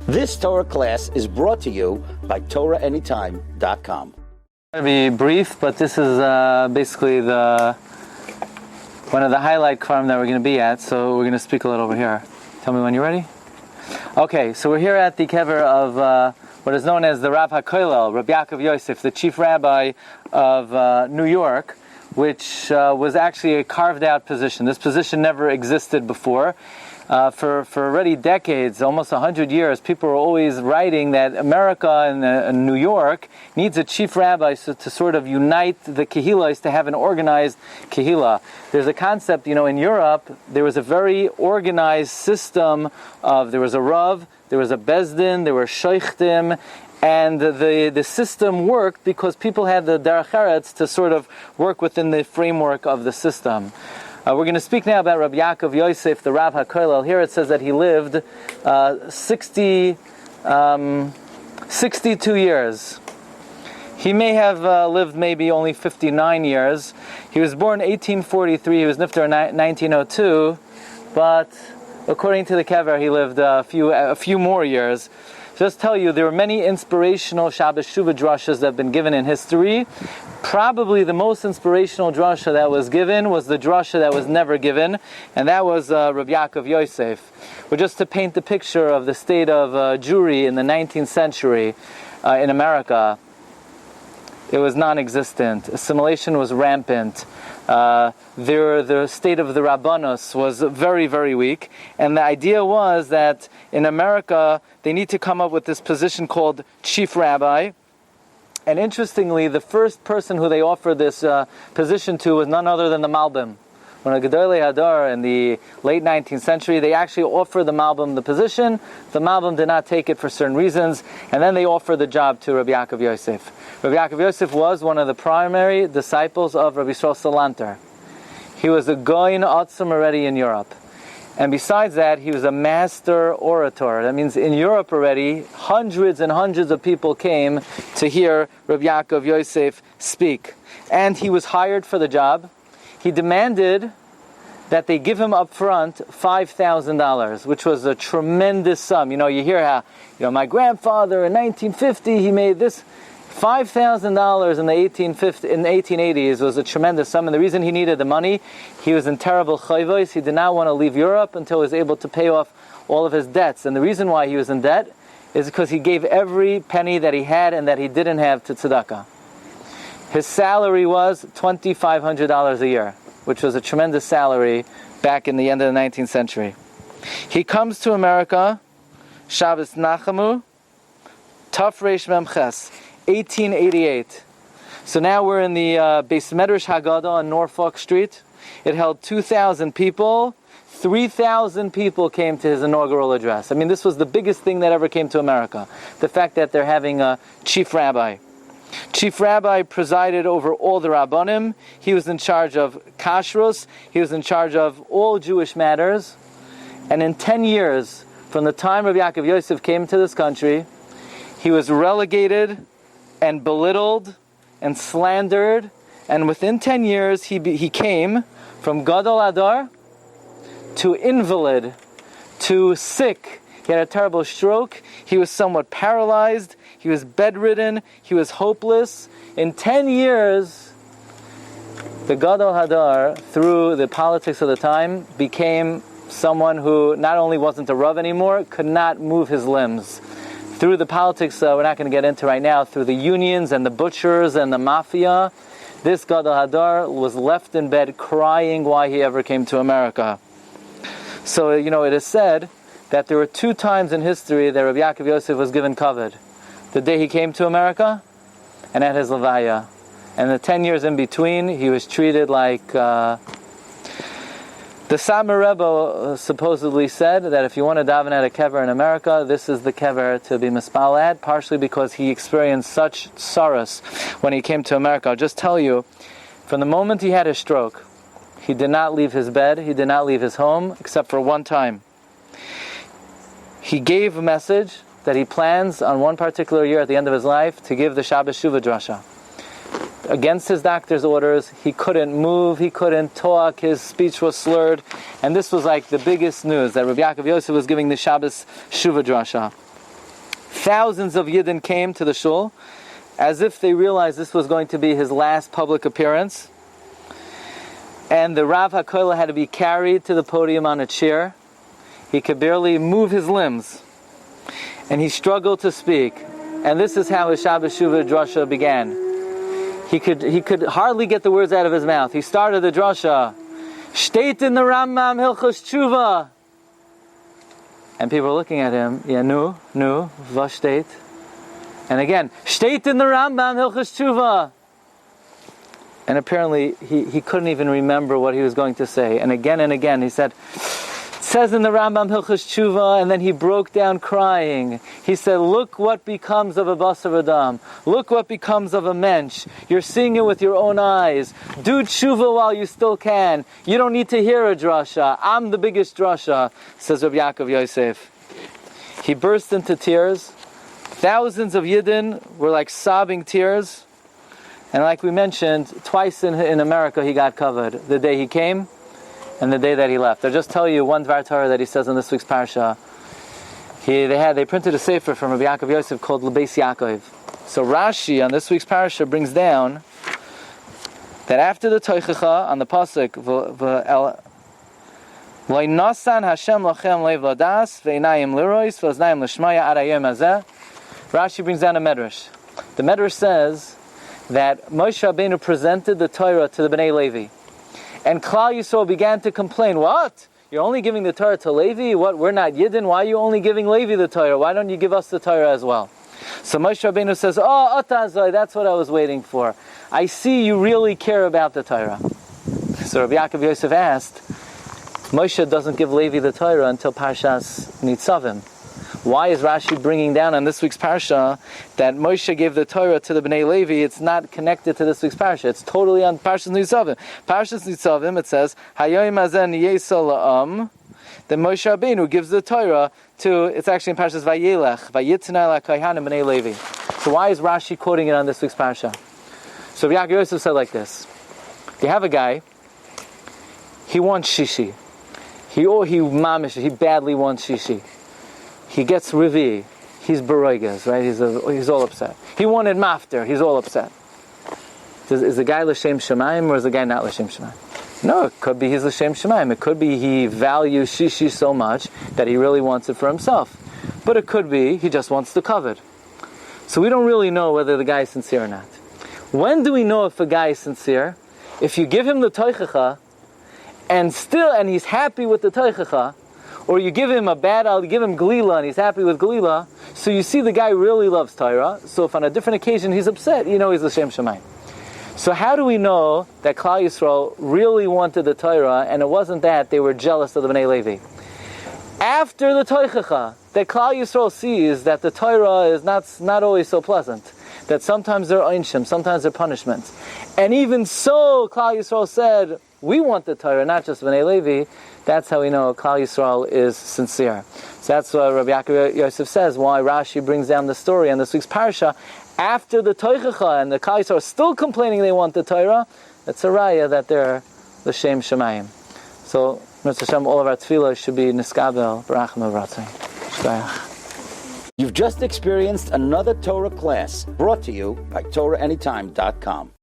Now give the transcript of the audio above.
This Torah class is brought to you by TorahAnytime.com. It's going to be brief, but this is basically one of the highlight kvarim that we're going to be at, so we're going to speak a little over here. Tell me when you're ready. Okay, so we're here at the kever of what is known as the Hakolel, Rabbi Yaakov Yosef, the chief rabbi of New York, which was actually a carved out position. This position never existed before. For already decades, almost 100 years, people were always writing that America and New York needs a chief rabbi to sort of unite the kehillas, to have an organized kehillah. There's a concept, in Europe, there was a very organized system there was a Rav, there was a Bezdin, there were Sheikhtim, and the system worked because people had the derech eretz to sort of work within the framework of the system. We're going to speak now about Rabbi Yaakov Yosef, the Rav Hakolel. Here it says that he lived 62 years. He may have lived maybe only 59 years. He was born 1843. He was nifter in 1902. But according to the kever, he lived a few more years. Just tell you, there are many inspirational Shabbos Shuvah drashas that have been given in history. Probably the most inspirational drasha that was given was the drasha that was never given, and that was Rabbi Yaakov Yosef. But just to paint the picture of the state of Jewry in the 19th century in America, it was non-existent. Assimilation was rampant. The state of the Rabbanos was very, very weak, and the idea was that in America they need to come up with this position called chief rabbi. And interestingly, the first person who they offered this position to was none other than the Malbim. When a Gedolei Hadar in the late 19th century, they actually offered the Malbim the position. The Malbim did not take it for certain reasons, and then they offered the job to Rabbi Yaakov Yosef. Rabbi Yaakov Yosef was one of the primary disciples of Rabbi Yisrael Salanter. He was a Goyin Atzum already in Europe. And besides that, he was a master orator. That means in Europe already, hundreds and hundreds of people came to hear Rabbi Yaakov Yosef speak. And he was hired for the job. He demanded that they give him up front $5,000, which was a tremendous sum. You hear how, my grandfather in 1950, he made this. $5,000 in the 1880s was a tremendous sum, and the reason he needed the money, he was in terrible chayvos. He did not want to leave Europe until he was able to pay off all of his debts. And the reason why he was in debt is because he gave every penny that he had and that he didn't have to tzedakah. His salary was $2,500 a year, which was a tremendous salary back in the end of the 19th century. He comes to America, Shabbos Nachamu, Taf Reish Mem Ches, 1888. So now we're in the Beis Medrash Haggadah on Norfolk Street. It held 2,000 people. 3,000 people came to his inaugural address. I mean, this was the biggest thing that ever came to America. The fact that they're having a chief rabbi. Chief rabbi presided over all the rabbanim. He was in charge of kashrus. He was in charge of all Jewish matters. And in 10 years, from the time Rabbi Yaakov Yosef came to this country, he was relegated and belittled and slandered, and within 10 years he came from Gadol Adar to invalid, to sick. He had a terrible stroke, he was somewhat paralyzed, he was bedridden, he was hopeless. In 10 years, the Gadol Hadar, through the politics of the time, became someone who not only wasn't a Rav anymore, could not move his limbs. Through the politics we're not going to get into right now, through the unions and the butchers and the mafia, this Gadol Hadar was left in bed crying why he ever came to America. So, it is said that there were 2 times in history that Rabbi Yaakov Yosef was given kavod. The day he came to America, and at his levaya. And the 10 years in between, he was treated like... The Satmar Rebbe supposedly said that if you want to daven at a kever in America, this is the kever to be mispal at, partially because he experienced such sorrows when he came to America. I'll just tell you, from the moment he had his stroke, he did not leave his bed, he did not leave his home, except for one time. He gave a message that he plans on one particular year at the end of his life to give the Shabbos Shuvah drasha. Against his doctor's orders, he couldn't move, he couldn't talk, his speech was slurred, and this was like the biggest news, that Rabbi Yaakov Yosef was giving the Shabbos Shuvah drasha. thousands of Yidden came to the shul, as if they realized this was going to be his last public appearance. And the Rav Hakolel had to be carried to the podium on a chair. He could barely move his limbs. And he struggled to speak. And this is how his Shabbos Shuvah drasha began. He could hardly get the words out of his mouth. He started the drasha, Shteit in the Rambam Hilchos Tshuva. And people were looking at him, was steht? And again, Shteit in the Rambam Hilchos Tshuva. And apparently he couldn't even remember what he was going to say. And again he said, it says in the Rambam Hilchos Tshuva, and then he broke down crying. He said, look what becomes of a basar adam. Look what becomes of a mensch. You're seeing it with your own eyes. Do tshuva while you still can. You don't need to hear a drasha. I'm the biggest drasha, says Rabbi Yaakov Yosef. He burst into tears. Thousands of Yidden were like sobbing tears. And like we mentioned, twice in America he got covered. The day he came and the day that he left. I'll just tell you one Dvar Torah that he says in this week's parsha. They printed a sefer from Rabbi Yaakov Yosef called Lebeis Yaakov. So Rashi on this week's parsha brings down that after the Toichacha on the pasuk Loinasan Hashem lachem leiv ladas ve'inayim lirois ve'oznayim l'shmaya ad hayom hazeh. Rashi brings down a medrash. The medrash says that Moshe Rabbeinu presented the Torah to the Bnei Levi. And Klal Yisrael began to complain, what? You're only giving the Torah to Levi? What? We're not Yidden? Why are you only giving Levi the Torah? Why don't you give us the Torah as well? So Moshe Rabbeinu says, Atazoi, that's what I was waiting for. I see you really care about the Torah. So Rabbi Yaakov Yosef asked, Moshe doesn't give Levi the Torah until Parshas Nitzavim. Why is Rashi bringing down on this week's parsha that Moshe gave the Torah to the Bnei Levi? It's not connected to this week's parsha. It's totally on Parshas Nitzavim. Parshas Nitzavim, it says, Hayoim hazen yesel la'am. Then Moshe Rabbeinu gives the Torah to, it's actually in Parshas Vayelech, Vayitznai la'kohanim Bnei Levi. So why is Rashi quoting it on this week's parsha? So Yaakov Yosef said like this. You have a guy, he wants shishi. He badly wants shishi. He gets Revi, he's beroigas, right? He's all upset. He wanted mafter, he's all upset. Is the guy l'shem shemaim or is the guy not l'shem shemaim? No, it could be he's l'shem shemaim. It could be he values shishi so much that he really wants it for himself. But it could be he just wants the covet. So we don't really know whether the guy is sincere or not. When do we know if a guy is sincere? If you give him the toichacha and he's happy with the toichacha, or you give him you give him Galila and he's happy with Galila, so you see the guy really loves Torah, so if on a different occasion he's upset, you know he's l'shem shamayim. So how do we know that Klal Yisrael really wanted the Torah, and it wasn't that they were jealous of the Bnei Levi? After the Toichacha, that Klal Yisrael sees that the Torah is not always so pleasant, that sometimes there are einshim, sometimes there are punishments. And even so, Klal Yisrael said, we want the Torah, not just Bnei Levi. That's how we know Klal Yisrael is sincere. So that's what Rabbi Yaakov Yosef says, why Rashi brings down the story on this week's parsha. After the Toichacha and the Klal Yisrael are still complaining they want the Torah, it's a raya that they're l'shem shamayim. So, Mitzvah Hashem, all of our tefillah should be niskabel, barachim v'ratzon. Shkoyach. You've just experienced another Torah class brought to you by TorahAnytime.com.